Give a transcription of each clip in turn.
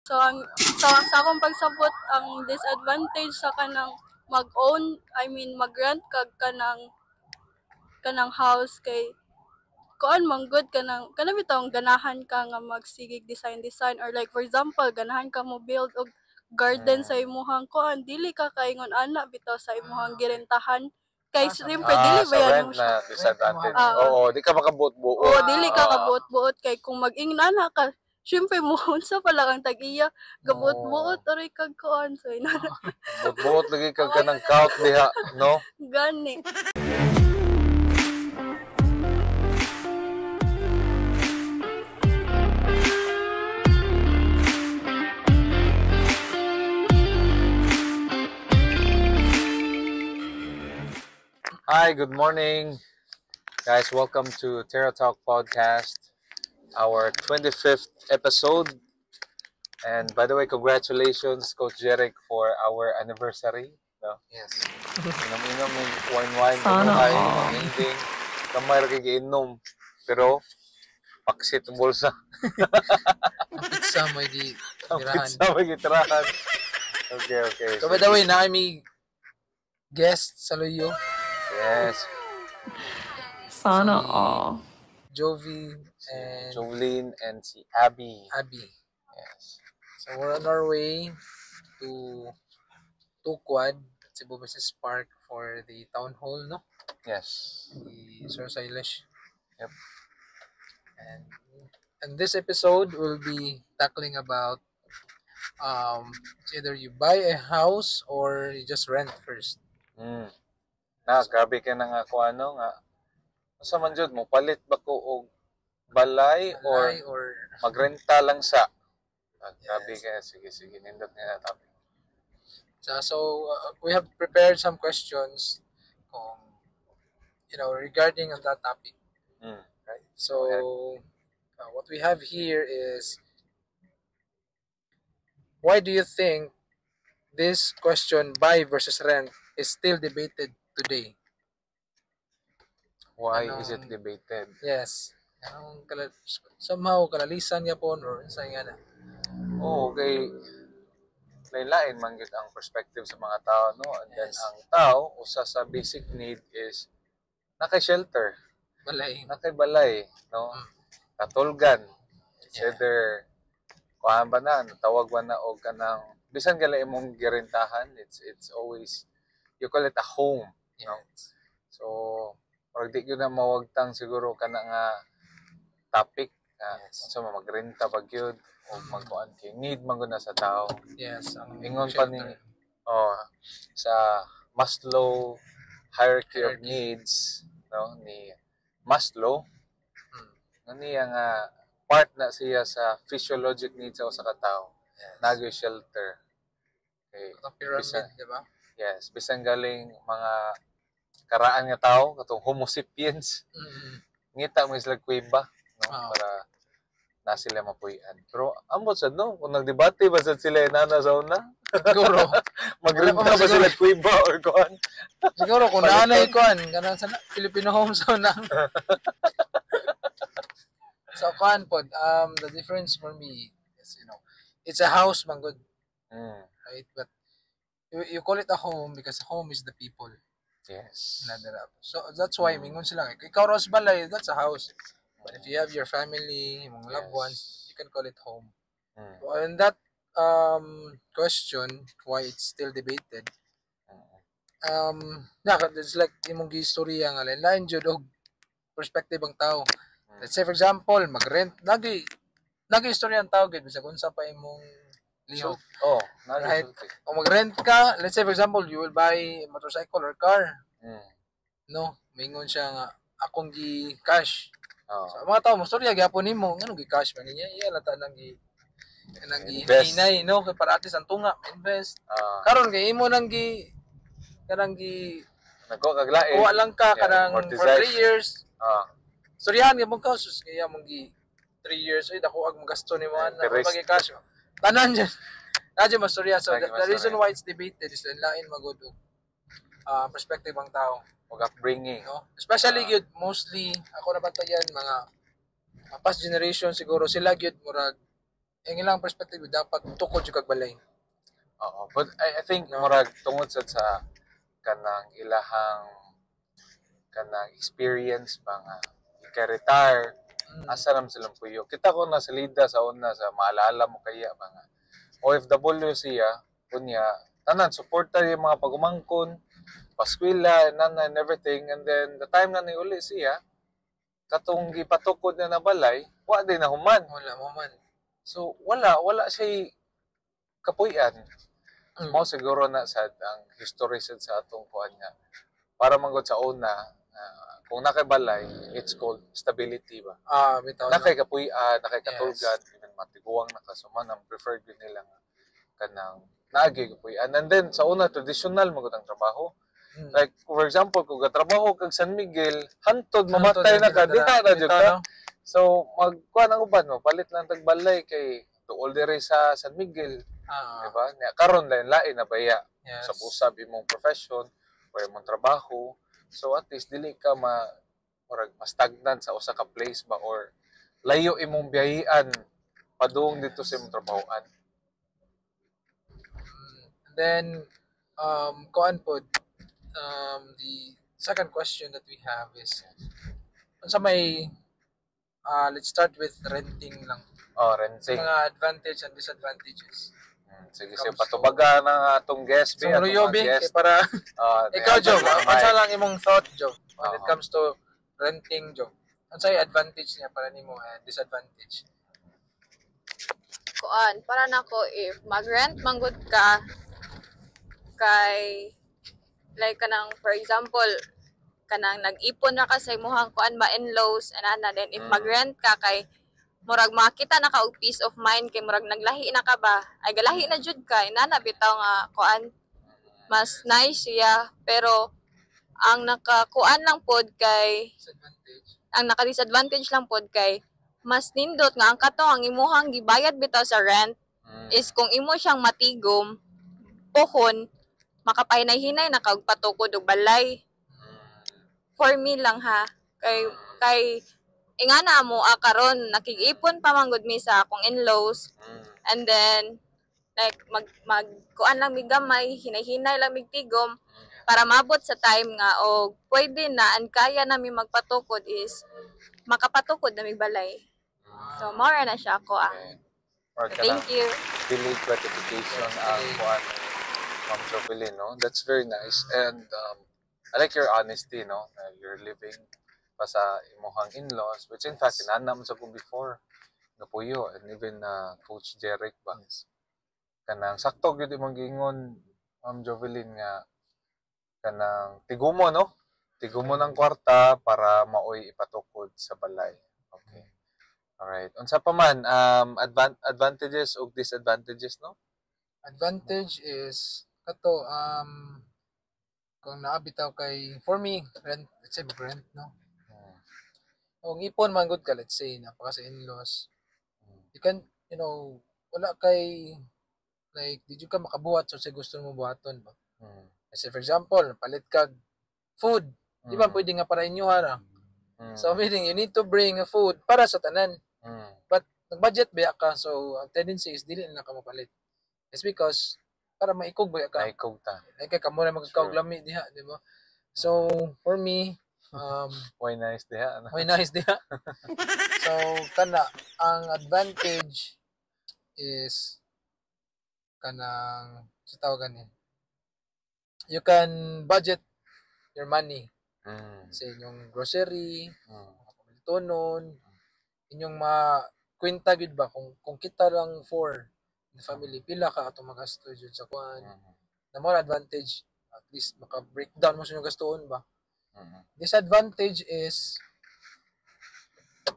So sa akong pagsabot ang disadvantage sa kanang mag-own, mag-rent kag kanang house kay kuan man good kanang bitong ganahan ka nga magsigig design or like for example ganahan ka mo build og garden sa imuhang kuan dili ka kaingon ana bitaw sa imuhang girentahan kay siyempre dili sa bayan rent mo siya. na disadvantage. Oo, di ka makabuot-buot. Oo, dili ka kabuot-buot kay kung mag-ingin ana ka siyempre mo unsa pa lang ang tag-iya gabuot-buot oray kag kuan so ina Buot-buot lagi kag kanang count diha, no? gani. Hi, good morning. Guys, welcome to Terra Talk Podcast, our 25th episode. And by the way, congratulations, Coach Jeric, for our anniversary. No? Yes. Inom-inom ng wine-wine. Sana Ay, all. amazing. Kamay ra giinom. Pero, paksit ang bulsa. Pizza mo di Ang tirahan. pizza may gitirahan. Okay. So by the way, na may guest sa Luyo, Yes. Sana all. Jovi and Jolene and si Abby. Abby. Yes. So we're on our way to Quad, Cebu Business Park for the town hall, no? Yes. The Sir Silas. Yep. And this episode will be tackling about it's either you buy a house or you just rent first. Grabe ka na nga kung ano nga. Asa man jud mo palit ba ko og balay Balay or or magrenta lang sa. Grabe ka, sige nindot nga topic. So we have prepared some questions regarding on that topic. Right. So what we have here is, why do you think this question, buy versus rent, is still debated today? Why is it debated? Yes. Somehow kalalisan niya po or sa nga na. Okay. Lain-lain man gyud ang perspective sa mga tao, no? And then Yes. ang tao usa sa basic need is nakay-shelter, Balay. nakay-balay, no? Katulgan. It's Yeah. either kuhaan ba na, tawag ba na o kanang bisan gala imong girentahan, it's always you call it a home. No? Yes. So, or di ko na mawagtang siguro kana nga topic na Yes. so magrenta pag yun o magkuan kay need man gud na sa tao. Yes. Ang Ingon pa ni shelter. sa Maslow hierarchy of Hierarchy. needs, no, ni Maslow, Hmm. niya nga part na siya sa physiologic needs sa usa ka tawo. Yes. Nagyo shelter. Okay. Ang pyramid, Bisa- di ba? Yes, bisan galing mga karaan nga tao katong Homo sapiens, ngita mo sila kuiba, no, Oo. para na sila mapuy-an. Pero ambot sad no, kung nagdebate ba sad sila nana sa una, Siguro. magrenta Wala pa ba siguro. sila kuiba or kuan? Siguro kung naanay ko kanang sa Filipino homes so na. So kuan pod, the difference for me is, it's a house man good, right? But you call it a home because home is the people. Yes. So that's why mingon sila ikaw ros balay, that's a house. But if you have your family, mga loved ones, you can call it home. So, and that question, why it's still debated, it's like imong gistorya nga lain jud og perspective ang tao. Let's say for example, mag-rent lagi istorya ang tao gid bisag unsa pa imong lihok. Oh, Right. O mag-rent ka, let's say for example, you will buy a motorcycle or car. No, mingon siya nga akong gi-cash. So, mga tao mo storya gyapon nimo ngano gi-cash man niya iya lata nang Invest. hinay no kay para atis ang tunga invest. Karon kay imo nang kanang nagko kaglain. kuha lang ka kanang for 3 years. Storyahan gyapon ka sus kaya mong 3 years ay dako ag magasto nimo ana Interest. pag-cash. Tanan dyan. Nadyo mastorya. So, Lagi the reason mastorya. why it's debated is lain magod perspective ang tao. Og upbringing. No? Especially gyud mostly, ako nabatayan, mga past generation siguro, sila gyud murag ang ilang perspective dapat tukod jud kag balay. Oo. But I think No. murag tungod sa kanang kanang experience ba nga ika-retire asa naman silang puyo. Kita ko na sa lida sa una sa maalala mo kaya ba nga OFW siya kunya tanan suporta yung mga pagumangkon paskwela nana and everything, and then the time na niuli siya katong gipatukod na nabalay wa din na human. Wala mo man. So wala siya kapuy-an. Mm. Mo siguro na sa ang history sad sa atong kuan nga para manggod sa una kung nakaibalay it's called stability ba. Bitaw. Nakay kapuy-an, nakay katulgan, even matiguang nakasuman ang preferred yun nila nga kanang naagi kapuy-an. And then sa una traditional magud ang trabaho. Like for example kung gatrabaho kag San Miguel, hantod mamatay na ka, diha na jud ka. So magkuan ang uban mo, palit lang tagbalay kay tuol diri sa San Miguel. Diba? Karon lain na baya sa busab imong profession or imong trabaho. So at least dili ka murag stagnant sa usa ka place ba or layo imong biyahian padung dito sa imong trabahoan. Then kuan pod the second question that we have is unsa may let's start with renting lang. Renting. Mga advantage and disadvantages. Sige, patubaga ng atong guest. So, Ruyobi, para ikaw, Joe, unsa lang imong thought, Joe, when it comes to renting, Joe? Unsa yung advantage niya para nimo and disadvantage? Kuan, para nako if mag-rent manggod ka kay like kanang for example kanang nag-ipon na ka sa imong kuan ba in-laws ana then if mag-rent ka kay murag makita na ka og peace of mind kay murag naglahi na ka ba ay galahi na jud ka inana bitaw nga kuan mas nice siya pero ang nakakuan lang pod kay ang naka-disadvantage lang pod kay mas nindot nga ang katong ang imuhang gibayad bitaw sa rent is kung imo siyang matigom pohon makapahinay-hinay na kag patukod og balay. For me lang ha kay ingana mo karon nakig-ipon pa manggod mi sa akong in-laws and then like mag kuan lang mig gamay hinay-hinay lang mig tigom para mabot sa time nga og pwede na and kaya nami magpatukod is makapatukod na mig balay. So more na siya ako Thank you. Delayed gratification ang kuan Ma'am Jovelyn, no? That's very nice. And I like your honesty, no? You're living pa sa imuhang in-laws, which in fact, inanam sa ko before, napuyo, and even Coach Jeric ba? Kanang sakto yun imong giingon, Ma'am Jovelyn, nga kanang tigumo, no? Tigumo ng kwarta para maoy ipatukod sa balay. Okay. Alright. Unsa pa man, advantages o disadvantages, no? Advantage is kato kung naabitaw kay for me rent, let's say rent, no? Kung ipon man good ka, let's say napaka sa in-laws, you can, wala kay like did you ka makabuhat so sa gusto mo buhaton ba? Kasi for example palit kag food, di ba pwede nga para inyo hara? So meaning you need to bring a food para sa tanan. But nag-budget ba ka, so ang tendency is dili na ka mapalit. It's because para maikog ba ka? Maikog ta. Like kamo na magkakaog lami diha, di ba? So for me, why nice diha? Why nice diha? So kana ang advantage is kanang sa tawagan ni. You can budget your money sa inyong grocery, tonon, inyong kwenta gid ba kung kita lang for the family pila ka atong magasto jud sa kuan. The more advantage at least maka-breakdown mo sa inyong gastuon ba. Disadvantage is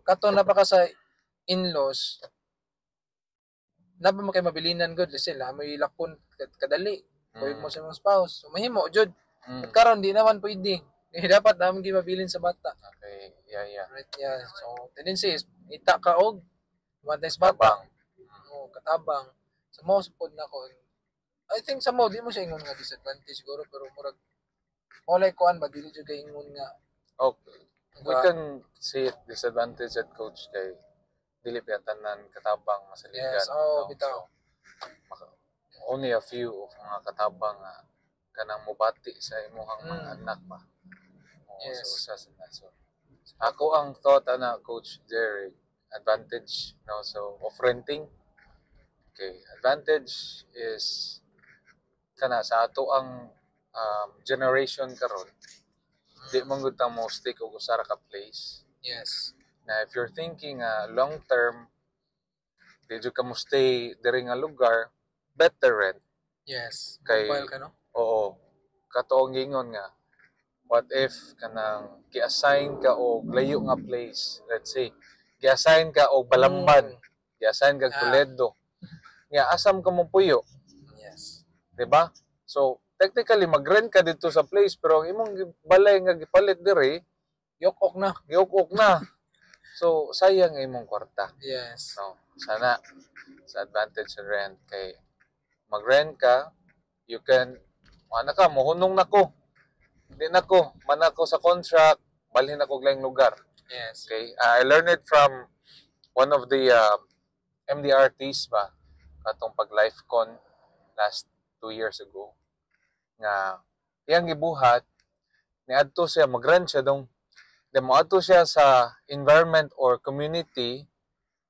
kato na pa ka sa in-laws na ba mo kay mabilinan good listen la mo ilakon kadali pwede mo sa imong spouse so mahimo jud at karon di naman pwede dapat naman gimabilin sa bata. Okay, yeah. Right, yeah. So tendency is ita ka og mantais bata katabang sa mo supod na ko. I think sa mo di mo siya ingon nga disadvantage siguro pero murag walay kuan ba dili jud kay ingon nga okay. We can see it disadvantage at coach kay dili pa tanan katabang masaligan. Yes, bitaw. Only a few of mga katabang nga kanang mubati sa imuhang mga anak ba. Yes. So, ako ang thought Coach Jerry, advantage of renting. Okay, advantage is kana sa ato ang generation karon. Di man gud ta mo stick og usa ra ka place. Yes. Na if you're thinking long term, di jud ka mo stay diri nga lugar, better rent. Yes. Kay, Mobile ka, no? Oo. Katuong gingon nga, what if kanang gi-assign ka og layo nga place, let's say, gi-assign ka og Balamban, gi-assign ka og Toledo. Nga asam ka mo puyo, Yes. 'di ba? So, technically mag-rent ka dito sa place pero ang imong balay nga gipalit diri, Yok-ok na. giuk-uk na. So, sayang ang imong kwarta. Yes. No, sana sa advantage sa rent kay mag-rent ka, you can mohunong nako. Di nako, manako sa contract, balhin ako laing lugar. Yes. Okay? I learned it from one of the MDRTs ba, katong pag-LifeCon last 2 years ago. Nga, iyang gibuhat, niadto siya, mag-rent siya dong, moadto siya sa environment or community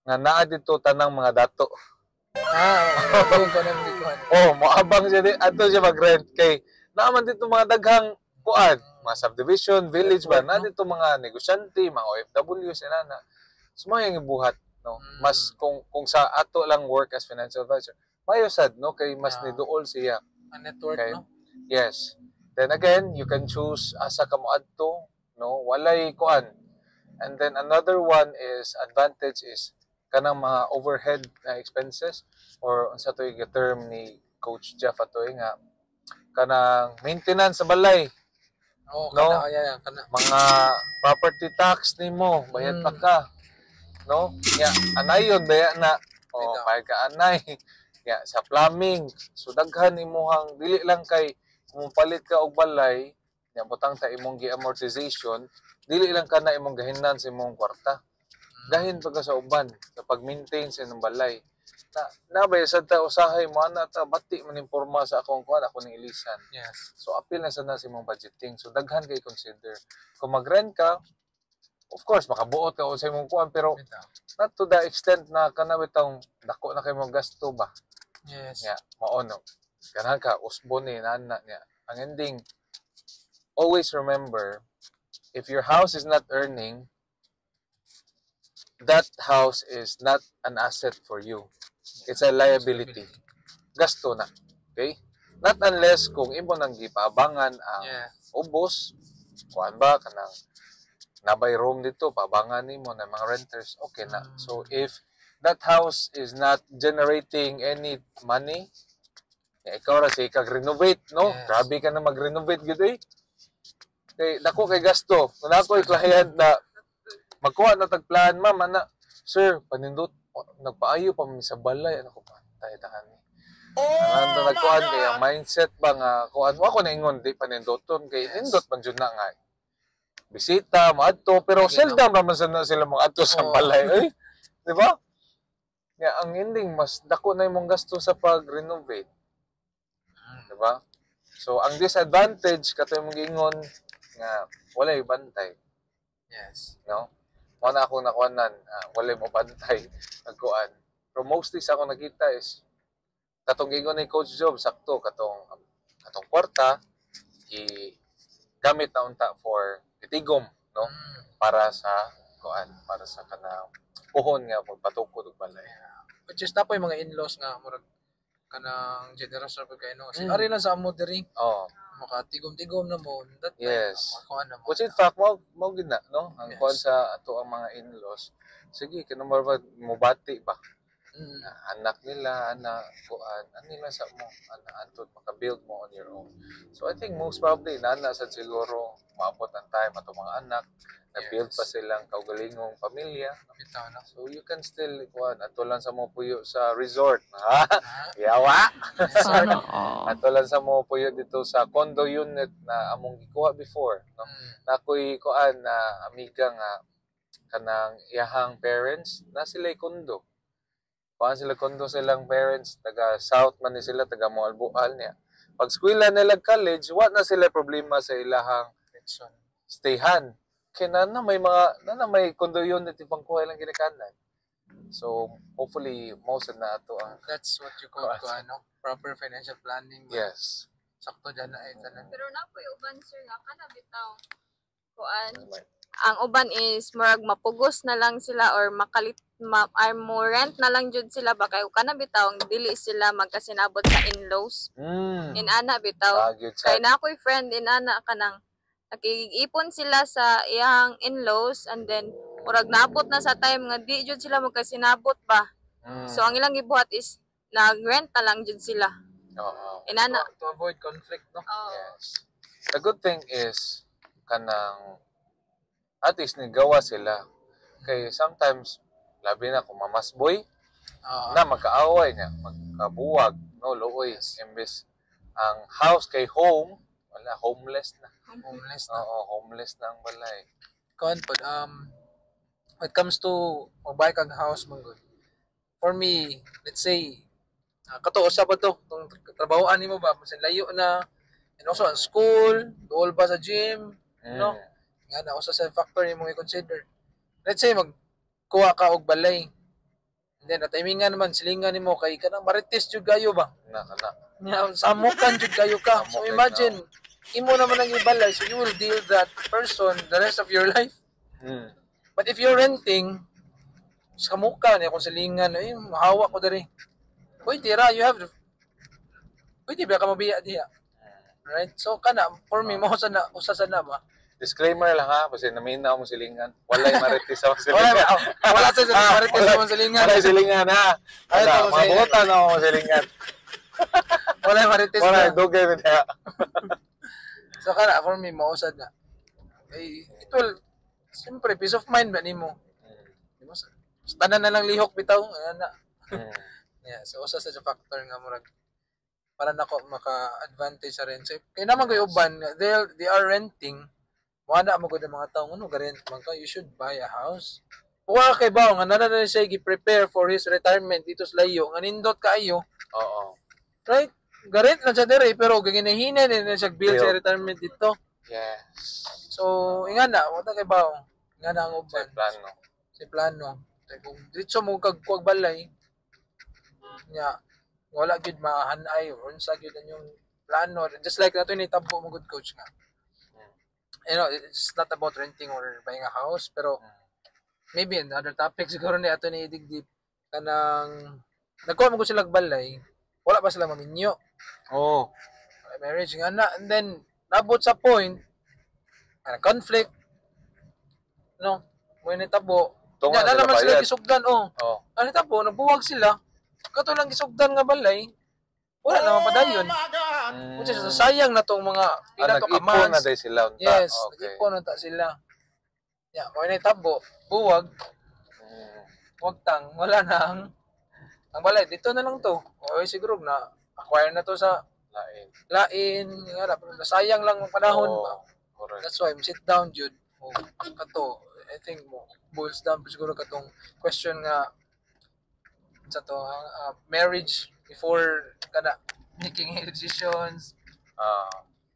nga naa dito tanang mga dato. Doon ka nang likuhan. Moabang siya din. Ato siya mag-rent kay naaman dito mga daghang kuan, mga subdivision, village ba, na dito mga negosyante, mga OFW, sinana. Sumayang ibuhat, no? Mas kung sa ato lang work as financial advisor, mayo sad, no? Kay mas niduol siya. A network, Okay? no? Yes. Then again, you can choose asa ka mo adto, no? Walay kuan. And then another one is advantage is kanang mga overhead expenses or unsa to yung term ni Coach Jeff atoy nga kanang maintenance sa balay. Oo, No? kana. Mga property tax nimo, bayad pa ka. No? Anayon daya na. Bitaw. Bayad ka anay. Sa plumbing, so daghan imuhang dili lang kay kung palit ka og balay, butang ta imong gi-amortization, dili lang kana imong gahinan sa imong kwarta. Gahin pa ka sa uban sa pag-maintain sa imong balay. Nabay sa ta usahay mo ana ta bati man imporma sa akong kuan ako ning ilisan. Yes. So apil na sana sa imong budgeting. So daghan kay consider. Kung mag-rent ka, of course makabuot ka sa imong kuan pero Bitaw. not to the extent na kana bitong dako na kay mo gasto ba. Yes. Mao no. Kanang ka usbo ni nana niya. Ang ending, always remember, if your house is not earning, that house is not an asset for you. It's a liability. Gasto na. Okay? Not unless kung imo nang gipaabangan ang ubos, kuan ba kanang nabay room dito, paabangan nimo ng mga renters, okay na. So if that house is not generating any money, ikaw ra say kag-renovate, no? Yes. Grabe ka na mag-renovate gid eh. Kay dako kay gasto. Kung ako client na magkuha na tagplan, ma'am, ana, sir, panindot, nagpaayo pa mi sa balay, ano ko pa, tayo-tahan ni. Ang nagkuhan kay ang mindset ba nga, kuhan mo ako na ingon, di panindoton, kay nindot man dyan na nga. Bisita, maadto, pero seldom naman sila maadto sa balay, eh. Di ba? Ang ending, mas dako na imong gasto sa pag-renovate. Di ba? So, ang disadvantage, kato yung ingon, nga, wala yung bantay. Yes. No? Wala akong nakuhanan, wala mo bantay, nagkuhan. Pero mostly sa akong nakita is, katong ingon ni Coach Job, sakto, katong kwarta, gamit na unta for itigom, no? Para sa, para sa kanang puhon nga, patukod og balay. Which is tapo yung mga in-laws nga, murag kanang generous na pagkaino. Kasi ari lang sa amo diri. Makatigom-tigom na mo. Yes. Na mo. Which in fact, mau gid na, no? Ang Yes. kuan sa ato ang mga in-laws. Sige, kinumar ba, mubati ba? Anak nila, kuan, nila sa mo, antod maka-build mo on your own. So I think most probably, nana sa siguro, maabot ang time ato mga anak, na-build pa silang kaugalingong pamilya. Bitaw na. So you can still, kuan, ato lang sa mo puyo sa resort. Ha? Yawa! Sana all. Ato lang sa mo puyo dito sa condo unit na among gikuha before. No? Na ako'y kuan na amiga nga kanang iyahang parents na sila kondo. Kuan sila kondo silang parents, taga South man ni sila, taga Moalbual niya. Pag eskwela nila college, wa na sila problema sa ilahang stayhan. Kaya na may kondo yun na tipangkuhay lang ginikanan. So, hopefully, most na ito ang... That's what you call proper financial planning. Yes. Sakto dyan na tanan. Pero na po yung uban, sir, nga ka na bitaw. Kuan. Ang uban is, murag mapugos na lang sila or mo rent na lang jud sila ba kayo ka na bitaw dili sila magkasinabot sa in-laws. Inana bitaw. Kay na ako'y friend inana kanang nakikipon sila sa iyang in-laws and then murag naabot na sa time nga di jud sila magkasinabot ba. So ang ilang gibuhat is nag-rent na lang jud sila. Oo. Inana To avoid conflict, no? Yes. The good thing is kanang at least nigawa sila. Kay sometimes labi na kung mamasboy na magkaaway niya, magkabuwag, no, looy. Imbes ang house kay home, wala, homeless na. Oo, homeless na ang balay. But when it comes to buy kang house, man good. For me, let's say, kato usa ba to, tong trabahoan nimo ba, masin layo na, and also ang school, duol ba sa gym, no? Nga na usa sa factor nimo i-consider. Let's say magkuha ka og balay. And then at timingan naman silingan nimo kay kanang marites jud gayo ba? Nya samukan jud kayo ka. So imagine imo naman ang ibalay, so you will deal that person the rest of your life. But if you're renting, samukan niya kung silingan, ay mahawa ko diri. Pwede ra, you have to, pwede ba ka mabiya diha? Right? So kana for me mo sa na usa sa na ba? Disclaimer lang ha, kasi naminaw mo silingan. Walay marites sa silingan. Wala sa marites sa silingan. Walay silingan ha. Wala, mabutan na mo silingan. Wala marites Wala, na. dugay mo niya. So kana for me mausad na. Ay, it will siyempre peace of mind ba nimo? Diba? Tanan na lang lihok bitaw, ana. Yeah, so usa sa factor nga murag para nako maka-advantage sa rent. So, kaya naman kayo uban, they are renting. Wala mo gud ang mga tawo ano garent man ka, you should buy a house. Wa kay bawo nga nana na siya gi-prepare for his retirement dito sa layo, nga nindot kaayo. Oo. Right? Garent lang siya dire pero gaginahinan na siya build sa retirement dito. Yes. So, ingana, wala kay bawo. Ingana ang uban. Sa plano. Si plano. Kung dito mo kagkuag balay, nya wala gid mahanay or unsa gid yung plano. Just like nato ni tabo mo good coach nga. You know, it's not about renting or buying a house, pero maybe another topic siguro ni ato ni digdip kanang nagkuha mo ko sila balay, wala pa sila maminyo. Oh. Marriage nga na, and then nabot sa point conflict, no, mo ni tabo. Tunga na naman sila gisugdan, ano tabo, nabuwag sila, kato lang gisugdan nga balay, wala naman padayon. Which is sayang na tong mga pila to ka months. Na sila unta. Yes, okay. nag-ipon na ta sila. Ya, mo ni tabo, buwag. Wagtang, wala na ang balay dito na lang to. O siguro na acquire na to sa lain nga na sayang lang ang panahon ba. Correct. That's why sit down jud. Kato, I think mo boils down siguro katong question nga sa to marriage before kana making decisions.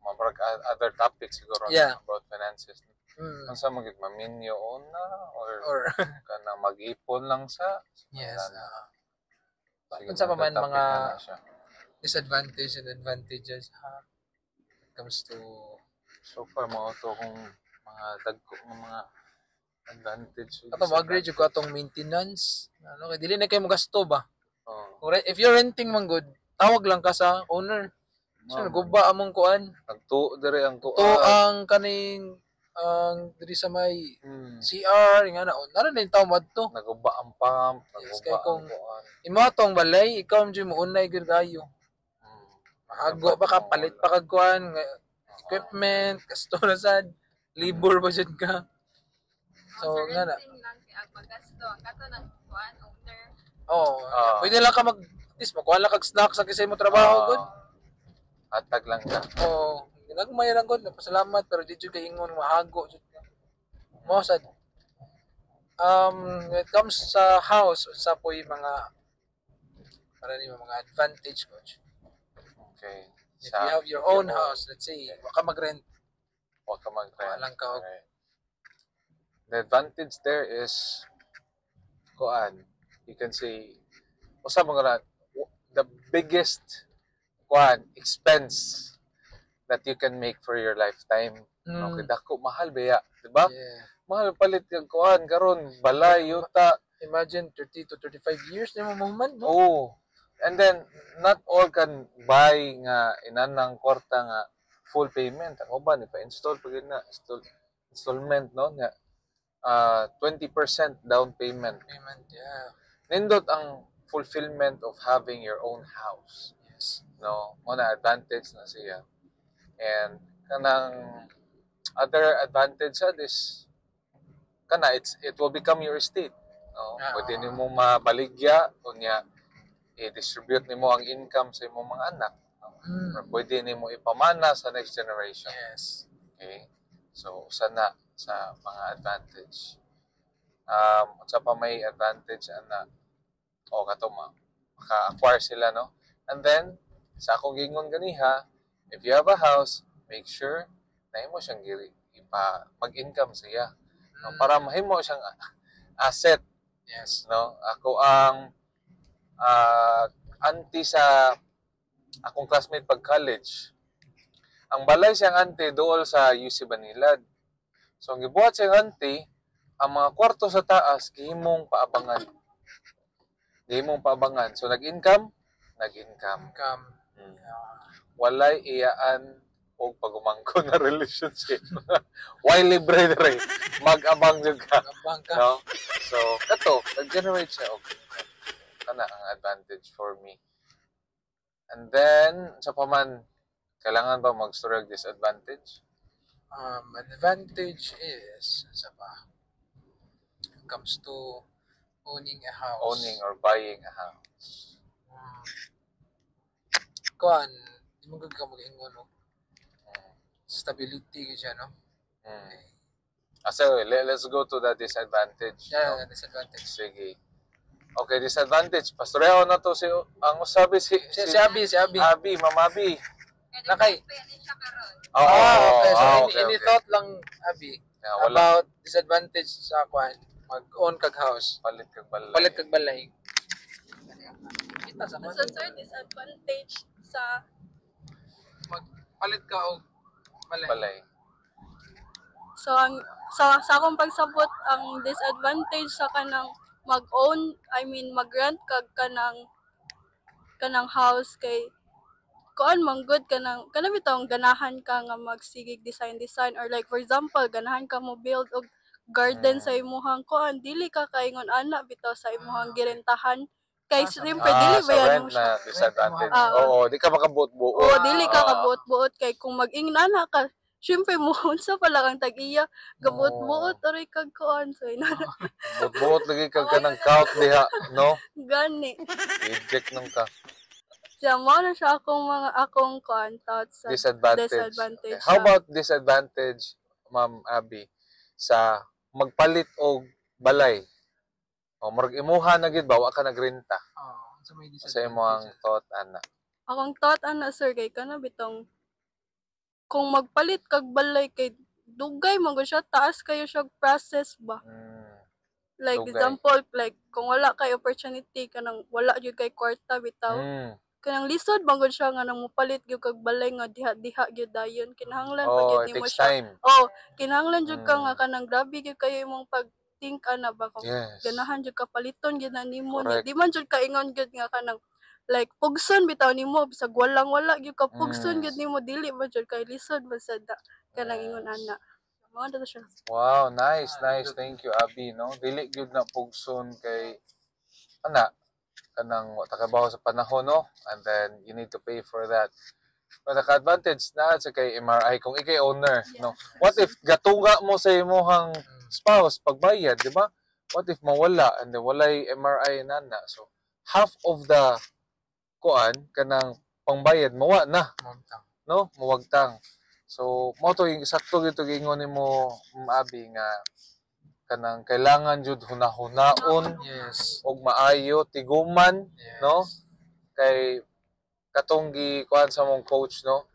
Mabrag other topics siguro about finances. Ang sa magig maminyo na or kana mag-ipon lang sa yes. Unsa pa man mga disadvantages and advantages comes to so far mga to kung mga dagko ng mga advantage. Ato mag-agree jud ko atong maintenance. Ano kay dili na kay mo gasto ba? If you're renting man good, tawag lang ka sa owner. So naguba among kuan. Nagtuo dire ang kuan. To ang kaning ang diri sa may CR nga na nara din tawo madto. Naguba ang pump, naguba ang kuan. Imo atong balay, ikaw jud mo unay gyud kayo. Mahago pa ka palit pa kag kuan equipment, gasto na sad, libur ba jud ka. So nga na. Magasto kato nang kuan owner. Pwede lang ka at least makuha lang kag snack sa kisay mo trabaho good. Hatag lang ka. Ginagmay lang gud, pasalamat pero di jud kay ingon mahago jud ka. Mo sad. When it comes sa house, sa po yung mga para ni mga advantage, coach. Okay. If you have your own house, let's say, waka mag-rent. Huwag ka mag-rent. Walang ka. Okay. The advantage there is, kuan, you can say, usa mo nga the biggest kuan expense that you can make for your lifetime. Okay, dako mahal ba, di ba? Yeah. Mahal palit kag kuan karon balay yuta. Imagine 30 to 35 years na mo man, no? Oh. And then not all can buy nga inanang kwarta nga full payment. Ang uban ipa-install pag na installment no nga 20% down payment. Yeah. Nindot ang fulfillment of having your own house. Yes. No, mo na advantage na siya. And kanang other advantage sa this it will become your estate. No? Pwede nimo mabaligya unya i-distribute nimo ang income sa imong mga anak. No? Or pwede nimo ipamana sa next generation. Yes. Okay? So, sana sa mga advantage. Sa pa may advantage ana kato maka-acquire sila, no? And then, sa akong gingon ganiha, if you have a house, make sure na imo siyang mag-income siya. No? Para mahimo siyang asset. Yes. No? Ako ang auntie sa akong classmate pag college. Ang balay siyang auntie dool sa UC Banilad. So, ang gibuhat siyang auntie, ang mga kwarto sa taas, gihimong paabangan. So, nag-income. Walay iyaan o pagumangko na relationship. Why libre dire? Mag-abang jud ka. No? So, kato, nag-generate siya og kana ang advantage for me. And then, sa paman, kailangan ba mag-story og disadvantage? Advantage is sa pa when it comes to owning a house. Owning or buying a house. Kuan, di mo ka mag-ingon, no? Stability siya, no? So, let's go to the disadvantage. Yeah, no? disadvantage. Sige. Okay, disadvantage. Pastoreo na to ang usabi si Abi. Abi, Ma'am Abi. Nakay. Okay. So, any thought lang, Abi, Yeah, wala. about disadvantage sa kuan, mag-own kag house, Palit kag balay. Kita sa So, sir, disadvantage sa magpalit ka og balay. Balay. So sa akong pagsabot ang disadvantage sa kanang mag-own, mag-rent kag kanang house kay kuan man good kanang bitong ganahan ka nga magsigig design or like for example ganahan ka mo build og garden sa imuhang kuan dili ka kaingon ana bitaw sa imuhang girentahan kay siyempre dili ba yan mo siya. Na disadvantage. Oo, di ka makabuot-buot. Oo, dili ka kabuot-buot kay kung mag-ingnan ka siyempre mo unsa pa lang ang tag-iya gabuot-buot oray kag kuan so buot lagi kag kanang count diha, no? gani I-check nung ka. siya mo na siya akong kuan thoughts sa Disadvantage. disadvantage Okay. How about disadvantage, Ma'am Abi, sa magpalit og balay? O murag imuha na gid ba wa ka nagrenta? So may Sa imong thought ana. akong thought ana sir kay kana bitong kung magpalit kag balay kay dugay man gud siya taas kayo siya process ba like Dugay. example like kung wala kay opportunity kanang wala jud kay kwarta bitaw kanang lisod man gud siya nga nang mopalit gyud kag balay nga diha gyud dayon kinahanglan pa gyud it nimo takes siya time. kinahanglan jud ka nga kanang grabe gyud kayo imong pag-think ana ba kung Yes. ganahan jud ka paliton gyud na nimo Correct. di man jud ka ingon gyud nga kanang like pugson bitaw nimo bisag walang wala gyud ka pugson gyud nimo dili man jud kay lisod man sad kanang ingon ana mo na siya. Wow, nice. Thank you, Abi, no? Dili gyud na pugson kay ana kanang takabaho sa panahon, no? And then you need to pay for that. But the advantage na sa kay MRI kung ikay owner, no? What if gatunga mo sa imong spouse pagbayad, di ba? What if mawala and then walay MRI nana? So half of the kuan kanang pangbayad mawa na, no? Muwagtang. So mo to yung sakto gyud gingon nimo Abi nga kanang kailangan jud hunahunaon Yes. og maayo tiguman, Yes. no? Kay katong kuan sa mong coach, no?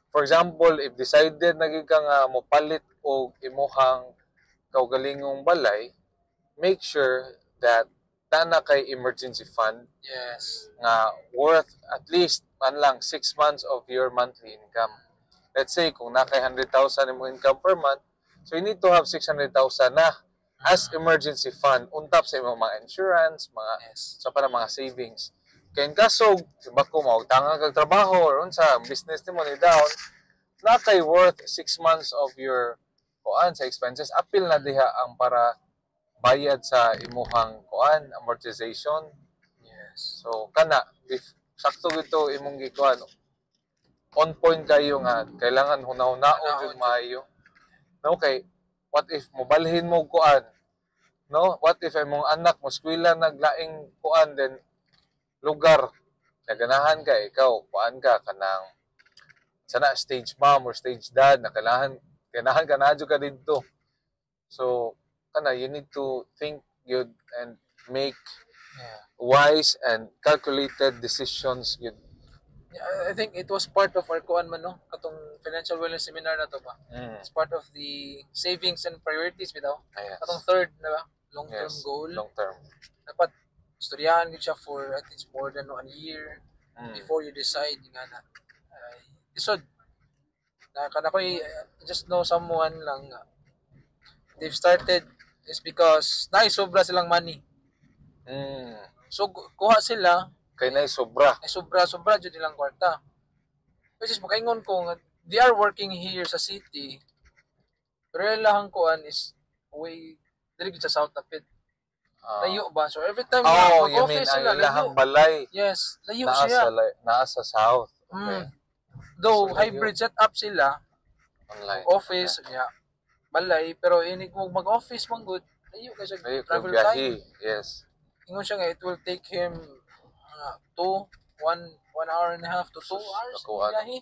For example, if decided na gid ka nga mopalit og imuhang kaugalingong balay, make sure that tana kay emergency fund Yes. nga worth at least man lang 6 months of your monthly income. Let's say kung na kay 100,000 imong income per month, so you need to have 600,000 na as emergency fund untap sa imong mga insurance, mga Yes. sa para mga savings. Kaya kasog, bako maugtanga kag trabaho or unsa business nimo ni down, na kay worth 6 months of your kuan sa expenses, apil na diha ang para bayad sa imuhang kuan amortization. Yes. So kana if sakto gito imong gikuan, on point kayo nga kailangan hunaw-hunaon jud maayo. No, kay what if mobalhin mo kuan? No, what if imong anak mo eskwela naglaing kuan then lugar naganahan ka ikaw kuan ka kanang sana stage mom or stage dad na kailangan ka na jud ka didto. So kana you need to think good and make Yeah. wise and calculated decisions good. Yeah, I think it was part of our kuan man, no? Katong financial wellness seminar na to ba? Mm. It's part of the savings and priorities bitaw. Yes. Katong third na ba? Long-term Yes, goal. long term. Dapat istoryahan gid siya for at least more than 1 year Mm. before you decide nga na isod na kana ko'y just know someone lang they've started is because sobra silang money. Mm. So kuha sila Kay na sobra. ay sobra jud nilang kwarta. Which is makaingon ko nga they are working here sa city. Pero ilang kuan is way dili gid sa South Tapit. Layo ba? So every time Oh, you mean mag-office ang sila, ilahang layo. balay Yes, layo siya. naa sa south. Okay. Though So, layo. hybrid setup sila, Online. office niya, balay, pero ini kung mag-office man good, layo kasi Layo kay travel biyahe. time. Yes. Ingon siya nga, it will take him 1 hour and a half to 2 hours Nakuha. biyahe.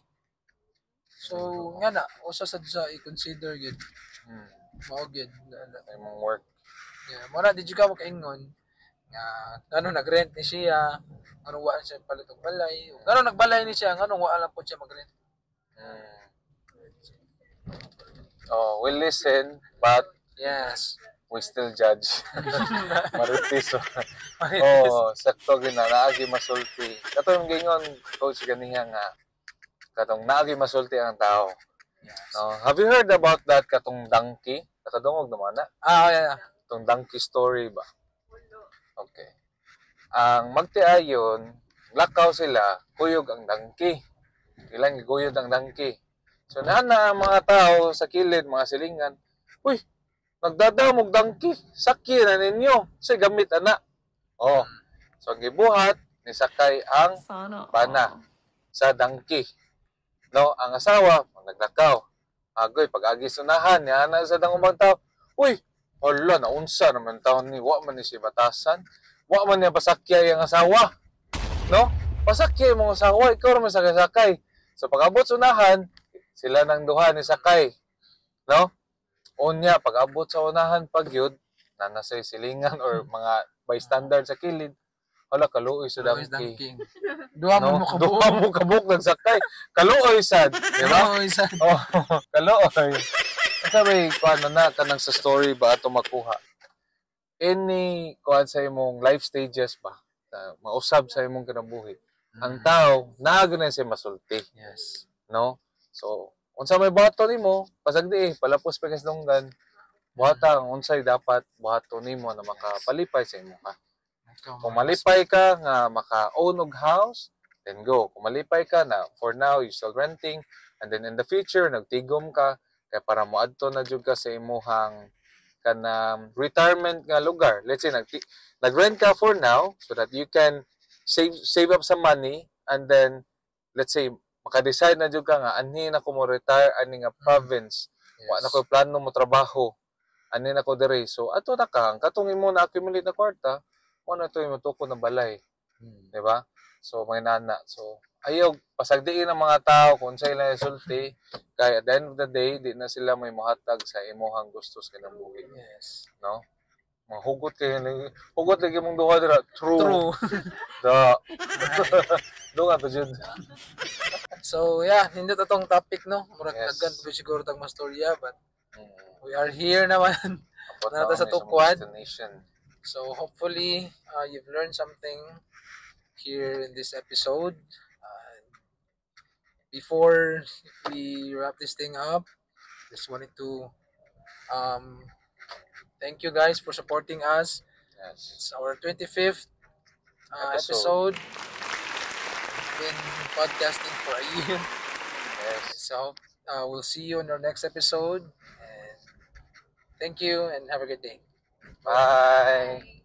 So, nga na, usa sad sa i-consider gid. Mm. Mao gid. Imong work. Yeah, mo na did you ka makaingon nga ano nag-rent ni siya, ano wa siya palit og balay. Ano nagbalay ni siya, ano wa lang po siya mag-rent. Mm. Oh, we listen, but Yes. we still judge. Maritis. Oh, sakto gina naagi masulti. Katong gingon coach ganiha nga katong naagi masulti ang tao. Yes. No, have you heard about that katong donkey? Nakadungog naman na. Yeah. Itong donkey story ba? Okay. Ang magtiayon, lakaw sila, kuyog ang donkey. Ilang guyod ang donkey. So nana ang mga tao sa kilid, mga silingan, uy, nagdadamog donkey, sakya na ninyo. Kasi gamit ana. Oh. So ang gibuhat, ni sakay ang Sana bana all. sa donkey. No, ang asawa, naglakaw. Agoy, pag-agi sunahan, niya na sa dangumang tao, uy, hala, naunsa naman taon ni, wa man ni si batasan, wa man niya pasakya yung asawa. No? Pasakya yung mga asawa, ikaw naman sakay. So pag-abot sunahan, sila nang duha ni sakay. No? Unya, pag-abot sa unahan pagyud, nanasay silingan or mga bystander sa kilid, hala, kaluoy sa Always donkey. dunking. Duha mo mo kabuo. Duha mo kabuk nagsakay. Kaluoy sad, di ba? Always. Oh, kaluoy. Sabi, kuan na kanang sa story ba ato makuha. Any kuan sa imong life stages ba? Mausab sa imong kinabuhi. Ang tao naagyo na siya masulti, Yes. no? So, unsa may buhaton nimo, pasagdi palapos pa kasdunggan. Buhatang unsay dapat buhaton nimo na makapalipay sa imong ka. Kung malipay ka nga maka-own og house, then go. Kung malipay ka na for now you still renting and then in the future nagtigom ka kay para moadto na jud ka sa imuhang kanang retirement nga lugar. Let's say nag-rent ka for now so that you can save up some money and then let's say maka-decide na jud ka nga anhi na ko mo retire ani nga province. Wa na ko plano mo trabaho. Ani na ko diri. So ato na ka ang katong imo na accumulate na kwarta mo na ito yung matuko ng balay. Di ba? So, mga nana. So, ayaw pasagdiin ang mga tao kung sa ilang isulti kaya at the end of the day di na sila may mohatag sa imuhang gusto sa kinabuhi. Yes. No? Hugot lagi mong duha dira. True. Da. Dunga to jud. So yeah, nindot atong topic no. Murag Yes. daghan pa siguro tag mastorya but we are here naman. About Nata sa sa tukwad. destination. So hopefully you've learned something here in this episode. Before we wrap this thing up, just wanted to thank you guys for supporting us. Yes. It's our 25th episode. Been podcasting for a year. Yes. So we'll see you in our next episode. And thank you and have a good day. Bye.